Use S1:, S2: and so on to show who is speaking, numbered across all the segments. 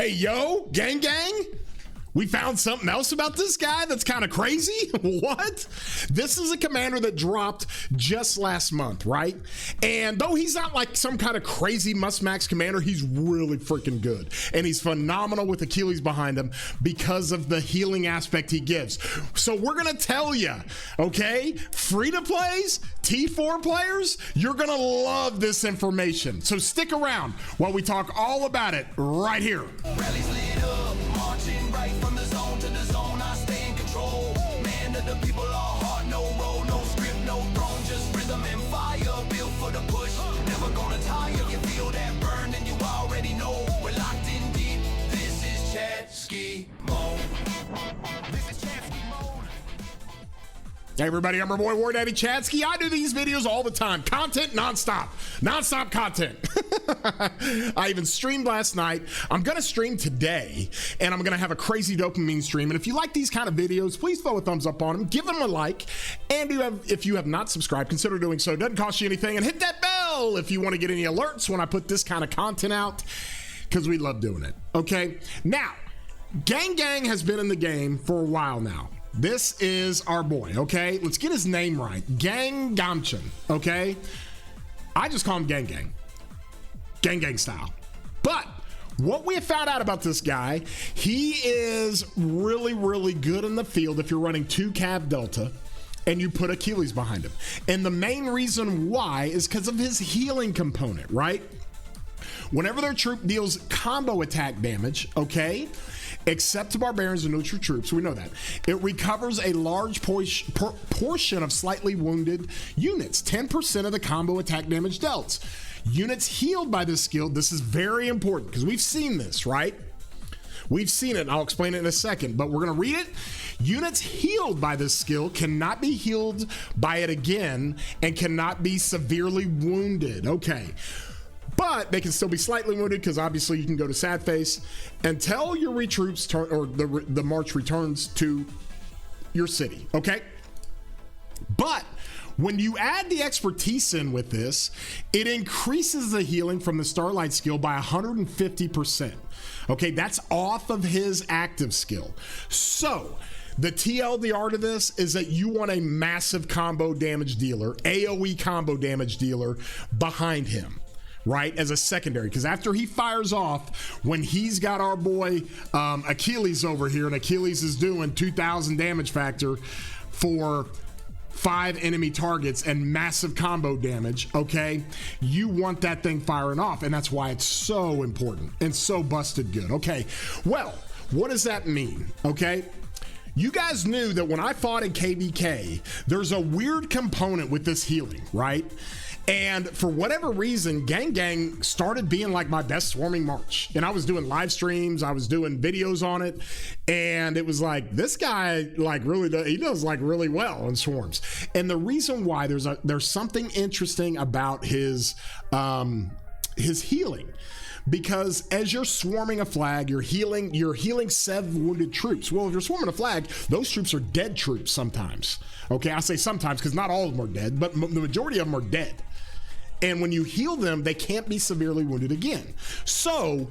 S1: Hey, yo, gang gang. We found something else about this guy that's kind of crazy. What? This is a commander that dropped just last month, right? And though he's not like some kind of crazy must-max commander, he's really freaking good. And he's phenomenal with Achilles behind him because of the healing aspect he gives. So we're going to tell you, okay? Free-to-plays, T4 players, you're going to love this information. So stick around while we talk all about it right here.
S2: Rallies lit up, marching right from the zone to the zone. I stay in control. Man of the people, all heart, no roll, no script, no throne, just rhythm and fire. Built for the push, never gonna tire. You feel that burn, and you already know we're locked in deep. This is Chatsky mode. This is Chatsky mode.
S1: Hey everybody, I'm your boy War Daddy Chatsky. I do these videos all the time. Content nonstop content. I even streamed last night. I'm gonna stream today, and I'm gonna have a crazy dopamine stream. And if you like these kind of videos, please throw a thumbs up on them, give them a like, and if you have not subscribed, consider doing so. It doesn't cost you anything, and hit that bell if you want to get any alerts when I put this kind of content out, because we love doing it. Okay, now Gang has been in the game for a while now. This is our boy, okay? Let's get his name right. Gang Gamchan, okay? I just call him Gang. Gang style. But what we have found out about this guy, he is really, really good in the field if you're running 2 Cav Delta and you put Achilles behind him. And the main reason why is because of his healing component, right? Whenever their troop deals combo attack damage, okay, except to barbarians and neutral troops, we know that, it recovers a large portion of slightly wounded units, 10% of the combo attack damage dealt. Units healed by this skill, this is very important because we've seen this, right? We've seen it, and I'll explain it in a second, but we're going to read it. Units healed by this skill cannot be healed by it again and cannot be severely wounded. Okay. But they can still be slightly wounded because obviously you can go to sad face until your retroops turn, or the march returns to your city, okay? But when you add the expertise in with this, it increases the healing from the Starlight skill by 150%. Okay, that's off of his active skill. So the TLDR to this is that you want a massive combo damage dealer, AoE combo damage dealer behind him, right, as a secondary, because after he fires off, when he's got our boy Achilles over here, and Achilles is doing 2,000 damage factor for 5 enemy targets and massive combo damage, okay, you want that thing firing off, and that's why it's so important and so busted good. Okay, well, what does that mean? Okay, you guys knew that when I fought in KVK, there's a weird component with this healing, right? And for whatever reason, Gang started being like my best swarming march. And I was doing live streams, I was doing videos on it, and it was like, this guy like really does like really well in swarms. And the reason why, there's something interesting about his healing. Because as you're swarming a flag, you're healing 7 wounded troops. Well, if you're swarming a flag, those troops are dead troops sometimes. Okay, I say sometimes because not all of them are dead, but the majority of them are dead. And when you heal them, they can't be severely wounded again. So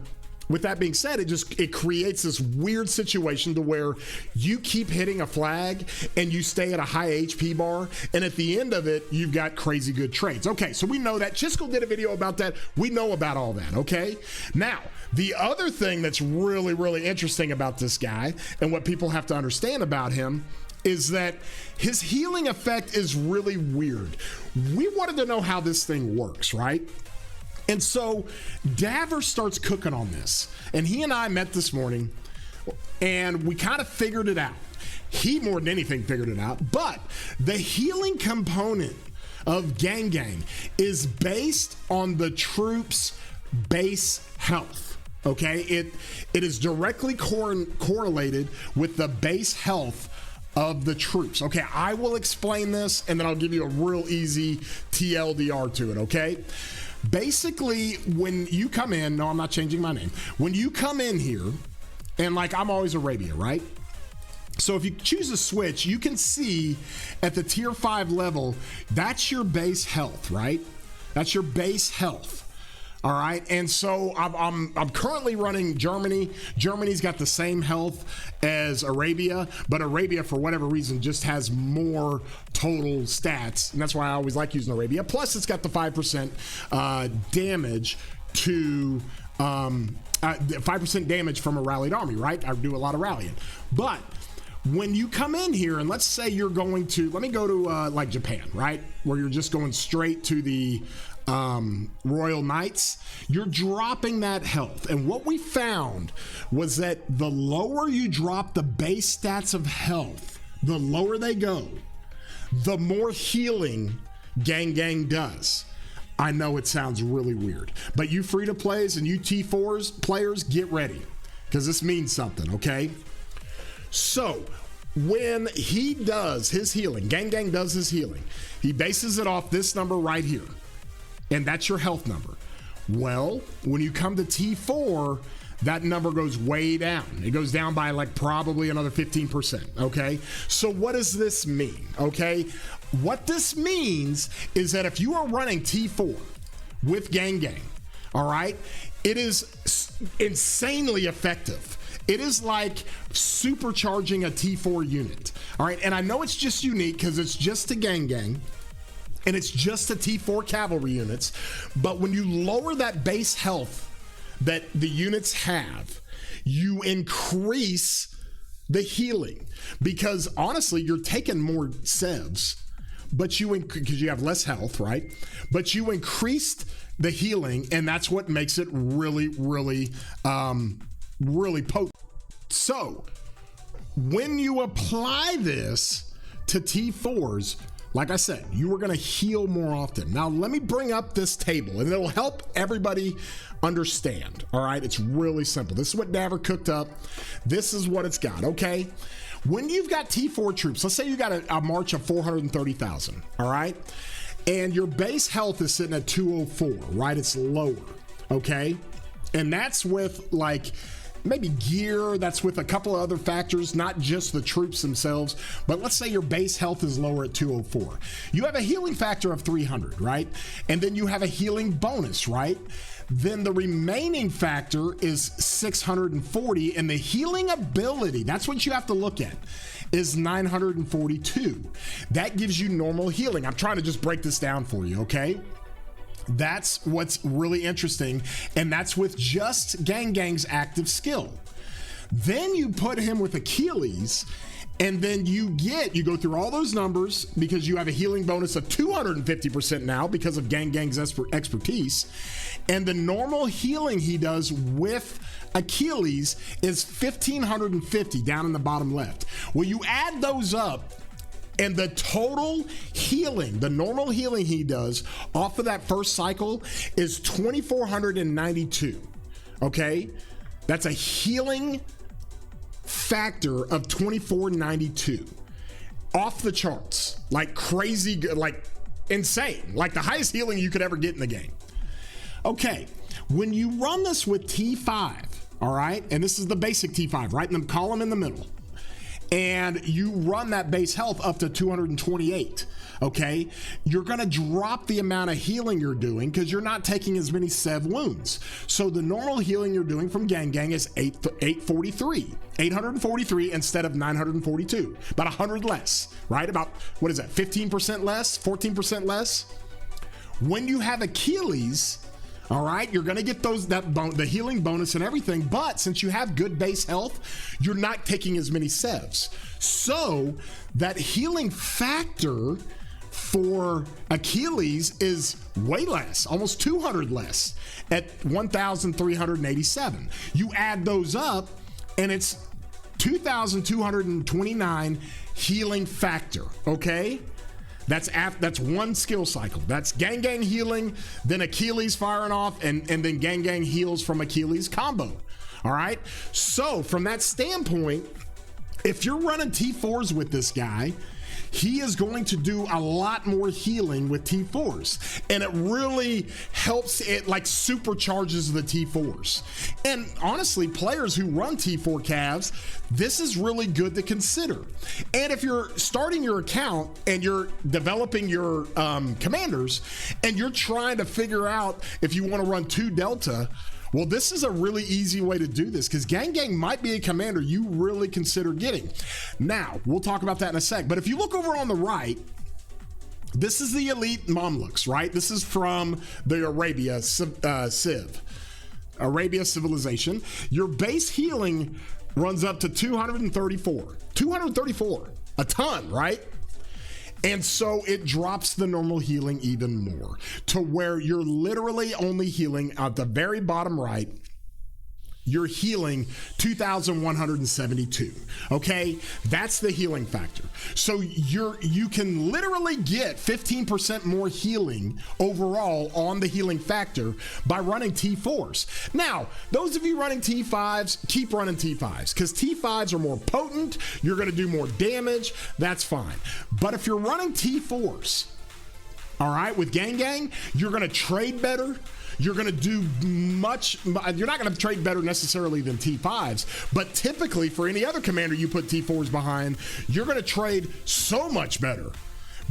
S1: with that being said, it creates this weird situation to where you keep hitting a flag and you stay at a high HP bar, and at the end of it, you've got crazy good trades. Okay, so we know that. Chisco did a video about that. We know about all that, okay? Now, the other thing that's really, really interesting about this guy and what people have to understand about him is that his healing effect is really weird. We wanted to know how this thing works, right? And so Davor starts cooking on this, and he and I met this morning, and we kind of figured it out. He more than anything figured it out, but the healing component of Gang is based on the troops' base health. Okay, it is directly correlated with the base health of the troops. Okay, I will explain this, and then I'll give you a real easy TLDR to it, okay? Basically, when you come in, no, I'm not changing my name. When you come in here, and like I'm always Arabia, right? So if you choose a switch, you can see at the tier 5 level, that's your base health, right? That's your base health. All right, and so I'm currently running Germany. Germany's got the same health as Arabia, but Arabia, for whatever reason, just has more total stats, and that's why I always like using Arabia. Plus, it's got the 5% damage to 5% damage from a rallied army. Right, I do a lot of rallying, but when you come in here and let's say you're going to, let me go to like Japan, right, where you're just going straight to the Royal Knights, you're dropping that health. And what we found was that the lower you drop the base stats of health, the lower they go, the more healing Gang does. I know it sounds really weird, but you free to plays and you T4s players, get ready, because this means something, okay? So when he does his healing, Gang does his healing, he bases it off this number right here. And that's your health number. Well, when you come to T4, that number goes way down. It goes down by like probably another 15%, okay? So what does this mean, okay? What this means is that if you are running T4 with Gang, all right, it is insanely effective. It is like supercharging a T4 unit, all right? And I know it's just unique because it's just a Gang, and it's just a T4 cavalry units, but when you lower that base health that the units have, you increase the healing, because honestly, you're taking more sevs, but because you have less health, right? But you increased the healing, and that's what makes it really, really, really potent. So when you apply this to T4s, like I said, you are going to heal more often. Now, let me bring up this table, and it'll help everybody understand, all right? It's really simple. This is what Davor cooked up. This is what it's got, okay? When you've got T4 troops, let's say you got a march of 430,000, all right? And your base health is sitting at 204, right? It's lower, okay? And that's with, like, maybe gear, that's with a couple of other factors, not just the troops themselves, but let's say your base health is lower at 204. You have a healing factor of 300, right? And then you have a healing bonus, right? Then the remaining factor is 640, and the healing ability, that's what you have to look at, is 942. That gives you normal healing. I'm trying to just break this down for you, okay? That's what's really interesting, and that's with just Gang's active skill. Then you put him with Achilles, and then you go through all those numbers because you have a healing bonus of 250% now because of Gang's expertise, and the normal healing he does with Achilles is 1,550 down in the bottom left. Well, you add those up, and the total healing, the normal healing he does off of that first cycle is 2,492, okay? That's a healing factor of 2,492. Off the charts, like crazy good, like insane, like the highest healing you could ever get in the game. Okay, when you run this with T5, all right, and this is the basic T5, right in the column in the middle, and you run that base health up to 228, okay, you're going to drop the amount of healing you're doing because you're not taking as many sev wounds. So the normal healing you're doing from Gang is 843 instead of 942, about 100 less, right? About, what is that, 15% less, 14% less? When you have Achilles, all right, you're going to get the healing bonus and everything, but since you have good base health, you're not taking as many sevs. So that healing factor for Achilles is way less, almost 200 less at 1,387. You add those up, and it's 2,229 healing factor, okay? That's one skill cycle. That's Gang healing, then Achilles firing off, and then Gang heals from Achilles combo. All right? So from that standpoint, if you're running T4s with this guy, he is going to do a lot more healing with T4s. And it really helps, it like supercharges the T4s. And honestly, players who run T4 calves, this is really good to consider. And if you're starting your account and you're developing your commanders and you're trying to figure out if you want to run 2 Delta, well, this is a really easy way to do this because Gang Gang might be a commander you really consider getting. Now, we'll talk about that in a sec. But if you look over on the right, this is the elite Mamluks, right? This is from the Arabia Arabia civilization. Your base healing runs up to 234. 234, a ton, right? And so it drops the normal healing even more to where you're literally only healing at the very bottom right. You're healing 2,172. Okay, that's the healing factor. So you can literally get 15% more healing overall on the healing factor by running T4s. Now, those of you running T5s, keep running T5s because T5s are more potent. You're going to do more damage. That's fine. But if you're running T4s, all right, with Gang Gang, you're going to trade better. You're going to do you're not going to trade better necessarily than T5s, but typically for any other commander you put T4s behind, you're going to trade so much better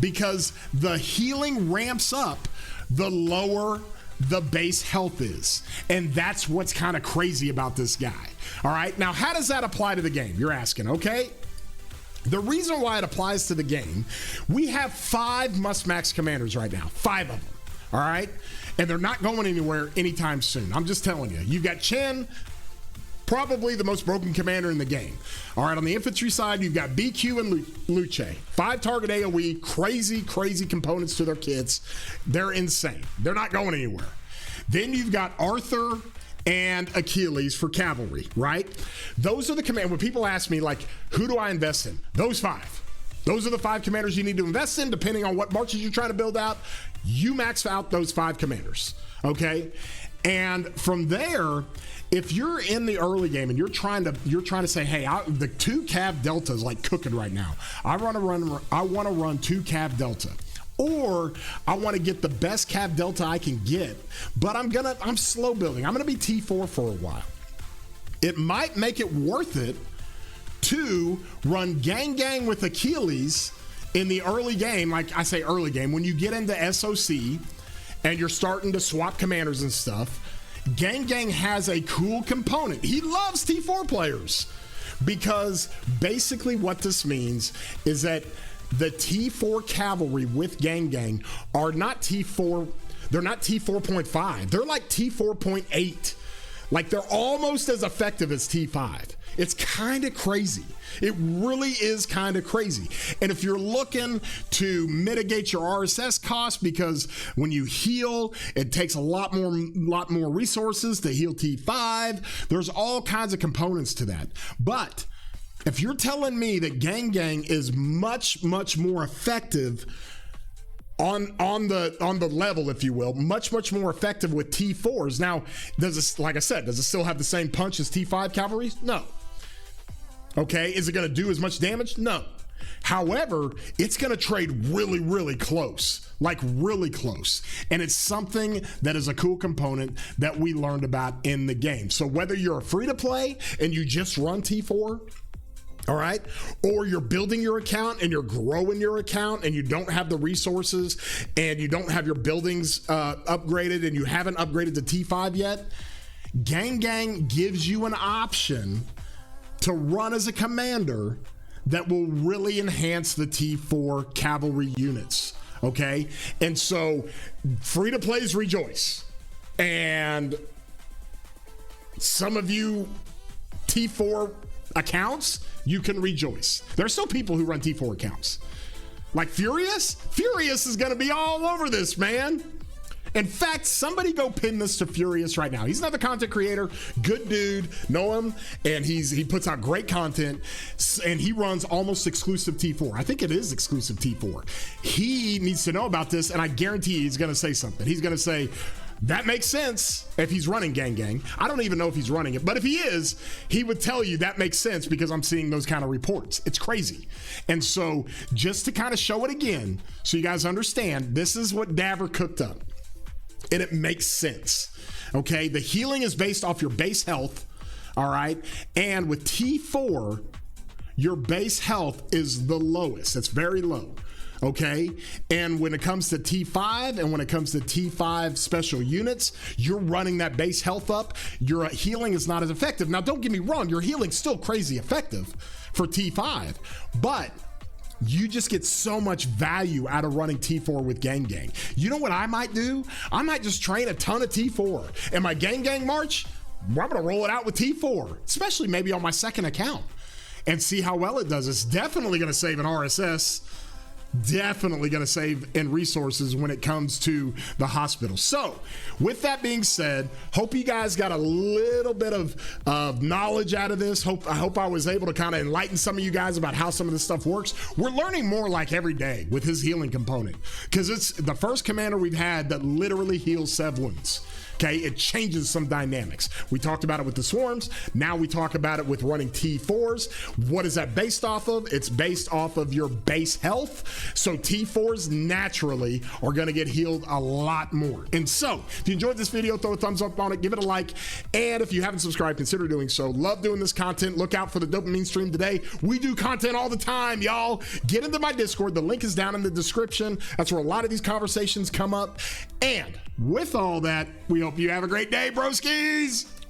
S1: because the healing ramps up the lower the base health is. And that's what's kind of crazy about this guy. All right. Now, how does that apply to the game? You're asking, okay? The reason why it applies to the game, we have 5 must-max commanders right now, 5 of them. All right. And they're not going anywhere anytime soon. I'm just telling you. You've got Chen, probably the most broken commander in the game. All right, on the infantry side, you've got BQ and Luce. 5 target AoE, crazy components to their kits. They're insane. They're not going anywhere. Then you've got Arthur and Achilles for cavalry, right? Those are the command. When people ask me, like, who do I invest in? Those 5. Those are the 5 commanders you need to invest in, depending on what marches you're trying to build out. You max out those 5 commanders, okay? And from there, if you're in the early game and you're trying to say, hey, the 2 Cav Delta is like cooking right now. I want to run 2 Cav Delta, or I want to get the best Cav Delta I can get, but I'm slow building. I'm gonna be T4 for a while. It might make it worth it to run Gang Gang with Achilles in the early game. Like I say early game, when you get into SOC and you're starting to swap commanders and stuff, Gang Gang has a cool component. He loves T4 players because basically what this means is that the T4 cavalry with Gang Gang are not T4, they're not T4.5, they're like T4.8. Like they're almost as effective as T5. It's kind of crazy. It really is kind of crazy. And if you're looking to mitigate your RSS costs, because when you heal, it takes a lot more resources to heal T5. There's all kinds of components to that. But if you're telling me that Gang Gang is much more effective on the level, if you will, much more effective with T4s. Now, like I said, does it still have the same punch as T5 cavalry? No. Okay, is it going to do as much damage? No. However, it's going to trade really close, like really close. And it's something that is a cool component that we learned about in the game. So whether you're free to play and you just run T4, all right, or you're building your account and you're growing your account and you don't have the resources and you don't have your buildings upgraded and you haven't upgraded to T5 yet, Gang Gang gives you an option to run as a commander that will really enhance the T4 cavalry units, okay? And so free to plays rejoice. And some of you T4 accounts, you can rejoice. There are still people who run T4 accounts. Like Furious is gonna be all over this, man. In fact, somebody go pin this to Furious right now. He's another content creator, good dude, know him, and he puts out great content, and he runs almost exclusive T4. I think it is exclusive T4. He needs to know about this, and I guarantee he's gonna say something. He's gonna say, that makes sense if he's running Gang Gang. I don't even know if he's running it, but if he is, he would tell you that makes sense because I'm seeing those kind of reports. It's crazy. And so just to kind of show it again, so you guys understand, this is what Davor cooked up. And it makes sense. Okay, the healing is based off your base health. All right. And with T4, your base health is the lowest. It's very low. Okay. And when it comes to T5 and when it comes to T5 special units, you're running that base health up. Your healing is not as effective. Now, don't get me wrong. Your healing's still crazy effective for T5, but you just get so much value out of running T4 with Gang Gang. You know what I might do? I might just train a ton of T4. And my Gang Gang March, I'm going to roll it out with T4, especially maybe on my second account, and see how well it does. It's definitely going to save an RSS. Definitely going to save in resources when it comes to the hospital. So with that being said, hope you guys got a little bit of knowledge out of this. I hope I was able to kind of enlighten some of you guys about how some of this stuff works. We're learning more like every day with his healing component, because it's the first commander we've had that literally heals Sev wounds. Okay, it changes some dynamics. We talked about it with the swarms. Now we talk about it with running T4s. What is that based off of? It's based off of your base health. So T4s naturally are going to get healed a lot more. And so if you enjoyed this video, throw a thumbs up on it, give it a like. And if you haven't subscribed, consider doing so. Love doing this content. Look out for the dopamine stream today. We do content all the time, y'all. Get into my Discord. The link is down in the description. That's where a lot of these conversations come up. And with all that, we hope you have a great day, broskies.